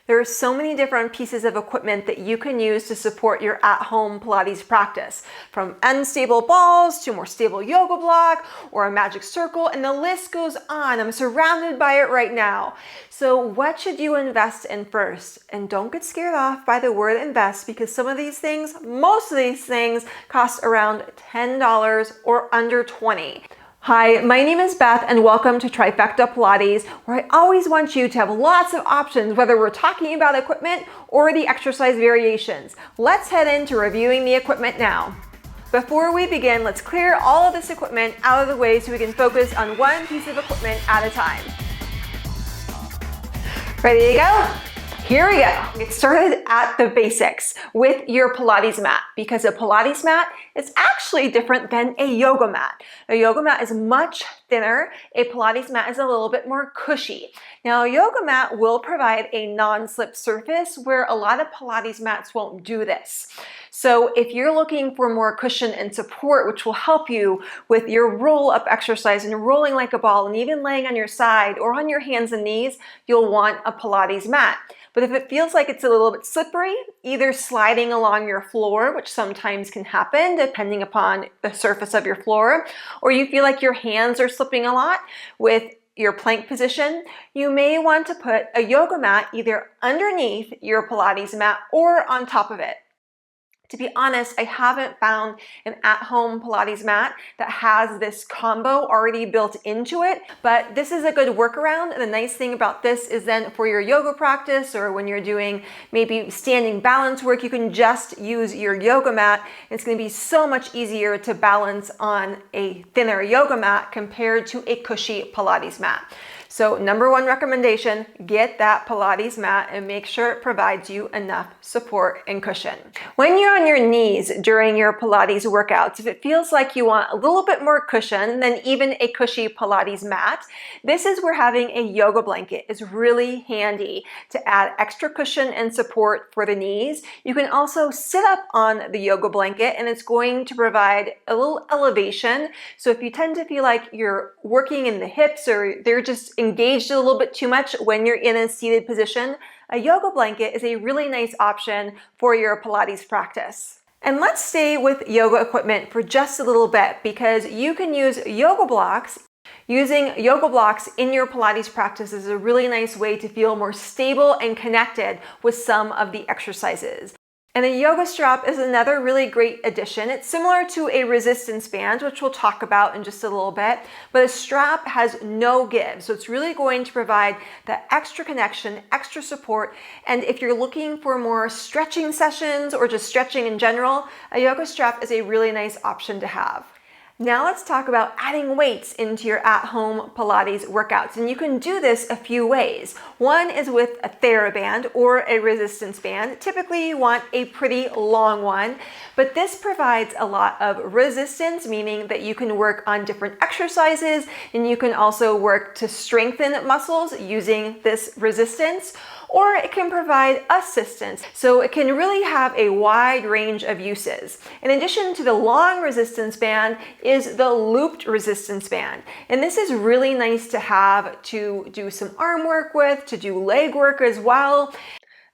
There are so many different pieces of equipment that you can use to support your at-home Pilates practice, from unstable balls to a more stable yoga block or a magic circle, and the list goes on. I'm surrounded by it right now. So what should you invest in first? And don't get scared off by the word invest, because some of these things, most of these things, cost around $10 or under $20. Hi, my name is Beth and welcome to Trifecta Pilates, where I always want you to have lots of options, whether we're talking about equipment or the exercise variations. Let's head into reviewing the equipment now. Before we begin, let's clear all of this equipment out of the way so we can focus on one piece of equipment at a time. Ready to go? Here we go. Get started at the basics with your Pilates mat, because a Pilates mat is actually different than a yoga mat. A yoga mat is much thinner. A Pilates mat is a little bit more cushy. Now, a yoga mat will provide a non-slip surface where a lot of Pilates mats won't do this. So if you're looking for more cushion and support, which will help you with your roll-up exercise and rolling like a ball and even laying on your side or on your hands and knees, you'll want a Pilates mat. But if it feels like it's a little bit slippery, either sliding along your floor, which sometimes can happen depending upon the surface of your floor, or you feel like your hands are slipping a lot with your plank position, you may want to put a yoga mat either underneath your Pilates mat or on top of it. To be honest, I haven't found an at-home Pilates mat that has this combo already built into it, but this is a good workaround. And the nice thing about this is then for your yoga practice or when you're doing maybe standing balance work, you can just use your yoga mat. It's going to be so much easier to balance on a thinner yoga mat compared to a cushy Pilates mat. So number one recommendation, get that Pilates mat and make sure it provides you enough support and cushion. When you're on your knees during your Pilates workouts, if it feels like you want a little bit more cushion than even a cushy Pilates mat, this is where having a yoga blanket is really handy to add extra cushion and support for the knees. You can also sit up on the yoga blanket and it's going to provide a little elevation. So if you tend to feel like you're working in the hips or they're just engaged a little bit too much when you're in a seated position, a yoga blanket is a really nice option for your Pilates practice. And let's stay with yoga equipment for just a little bit, because you can use yoga blocks. Using yoga blocks in your Pilates practice is a really nice way to feel more stable and connected with some of the exercises. And a yoga strap is another really great addition. It's similar to a resistance band, which we'll talk about in just a little bit, but a strap has no give. So it's really going to provide that extra connection, extra support. And if you're looking for more stretching sessions or just stretching in general, a yoga strap is a really nice option to have. Now let's talk about adding weights into your at-home Pilates workouts. And you can do this a few ways. One is with a TheraBand or a resistance band. Typically you want a pretty long one, but this provides a lot of resistance, meaning that you can work on different exercises and you can also work to strengthen muscles using this resistance. Or it can provide assistance. So it can really have a wide range of uses. In addition to the long resistance band is the looped resistance band. And this is really nice to have to do some arm work with, to do leg work as well.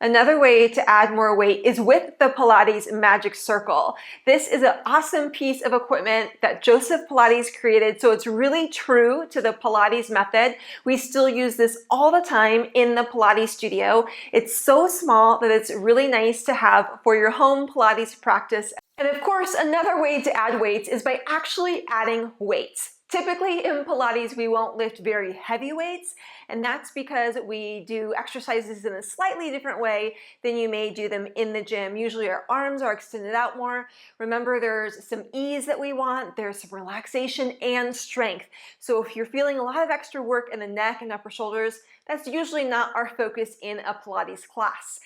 Another way to add more weight is with the Pilates Magic Circle. This is an awesome piece of equipment that Joseph Pilates created, so it's really true to the Pilates method. We still use this all the time in the Pilates studio. It's so small that it's really nice to have for your home Pilates practice. And of course, another way to add weights is by actually adding weights. Typically in Pilates, we won't lift very heavy weights, and that's because we do exercises in a slightly different way than you may do them in the gym. Usually our arms are extended out more. Remember, there's some ease that we want, there's some relaxation and strength. So if you're feeling a lot of extra work in the neck and upper shoulders, that's usually not our focus in a Pilates class.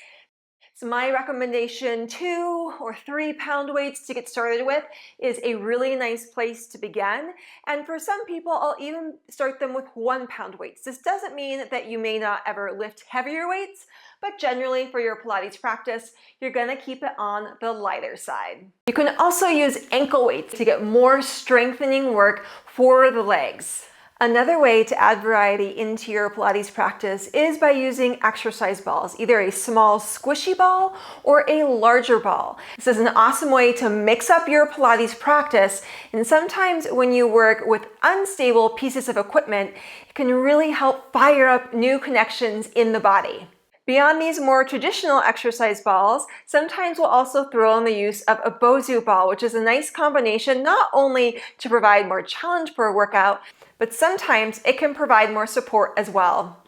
So my recommendation, 2 or 3 pound weights to get started with is a really nice place to begin. And for some people, I'll even start them with 1 pound weights. This doesn't mean that you may not ever lift heavier weights, but generally for your Pilates practice, you're gonna keep it on the lighter side. You can also use ankle weights to get more strengthening work for the legs. Another way to add variety into your Pilates practice is by using exercise balls, either a small squishy ball or a larger ball. This is an awesome way to mix up your Pilates practice, and sometimes when you work with unstable pieces of equipment, it can really help fire up new connections in the body. Beyond these more traditional exercise balls, sometimes we'll also throw in the use of a Bosu ball, which is a nice combination not only to provide more challenge for a workout, but sometimes it can provide more support as well.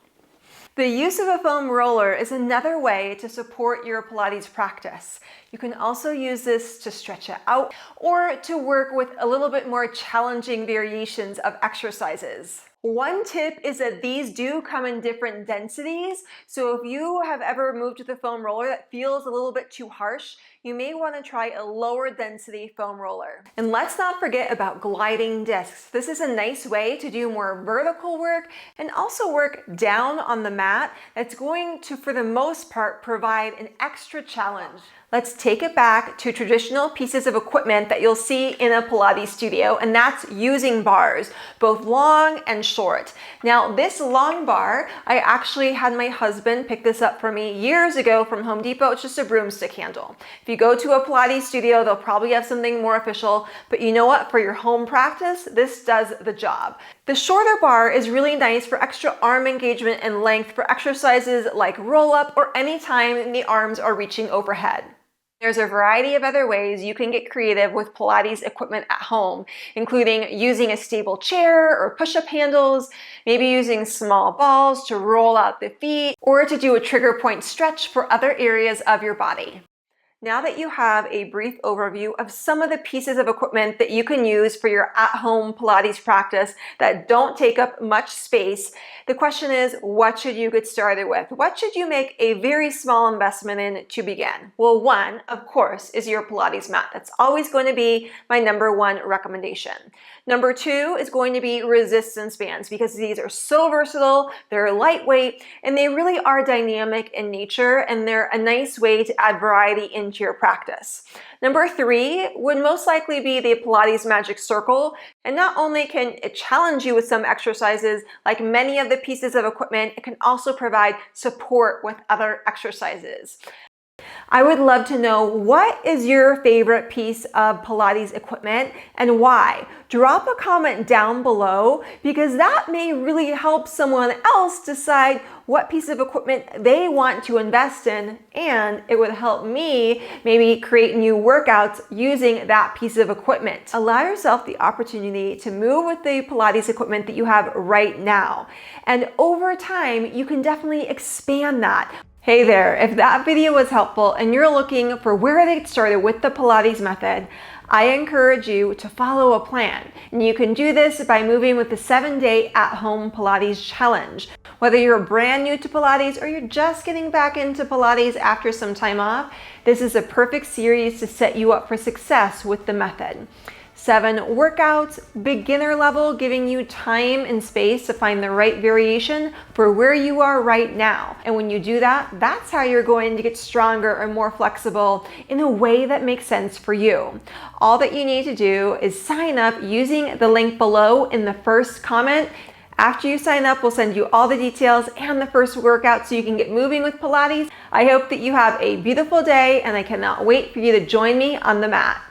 The use of a foam roller is another way to support your Pilates practice. You can also use this to stretch it out or to work with a little bit more challenging variations of exercises. One tip is that these do come in different densities, so if you have ever moved with a foam roller that feels a little bit too harsh, you may want to try a lower density foam roller. And let's not forget about gliding discs. This is a nice way to do more vertical work and also work down on the mat that's going to, for the most part, provide an extra challenge. Let's take it back to traditional pieces of equipment that you'll see in a Pilates studio, and that's using bars, both long and short. Now, this long bar, I actually had my husband pick this up for me years ago from Home Depot. It's just a broomstick handle. If you go to a Pilates studio, they'll probably have something more official, but you know what? For your home practice, this does the job. The shorter bar is really nice for extra arm engagement and length for exercises like roll up or any time the arms are reaching overhead. There's a variety of other ways you can get creative with Pilates equipment at home, including using a stable chair or push-up handles, maybe using small balls to roll out the feet, or to do a trigger point stretch for other areas of your body. Now that you have a brief overview of some of the pieces of equipment that you can use for your at-home Pilates practice that don't take up much space, the question is, what should you get started with? What should you make a very small investment in to begin? Well, one, of course, is your Pilates mat. That's always going to be my number one recommendation. Number two is going to be resistance bands, because these are so versatile, they're lightweight, and they really are dynamic in nature, and they're a nice way to add variety into your practice. Number three would most likely be the Pilates Magic Circle, and not only can it challenge you with some exercises, like many of the pieces of equipment, it can also provide support with other exercises. I would love to know, what is your favorite piece of Pilates equipment and why? Drop a comment down below, because that may really help someone else decide what piece of equipment they want to invest in, and it would help me maybe create new workouts using that piece of equipment. Allow yourself the opportunity to move with the Pilates equipment that you have right now, and over time you can definitely expand that. Hey there, if that video was helpful and you're looking for where to get started with the Pilates method, I encourage you to follow a plan. And you can do this by moving with the 7-day at-home Pilates challenge. Whether you're brand new to Pilates or you're just getting back into Pilates after some time off, this is a perfect series to set you up for success with the method. 7 workouts, beginner level, giving you time and space to find the right variation for where you are right now. And when you do that, that's how you're going to get stronger and more flexible in a way that makes sense for you. All that you need to do is sign up using the link below in the first comment. After you sign up, we'll send you all the details and the first workout so you can get moving with Pilates. I hope that you have a beautiful day, and I cannot wait for you to join me on the mat.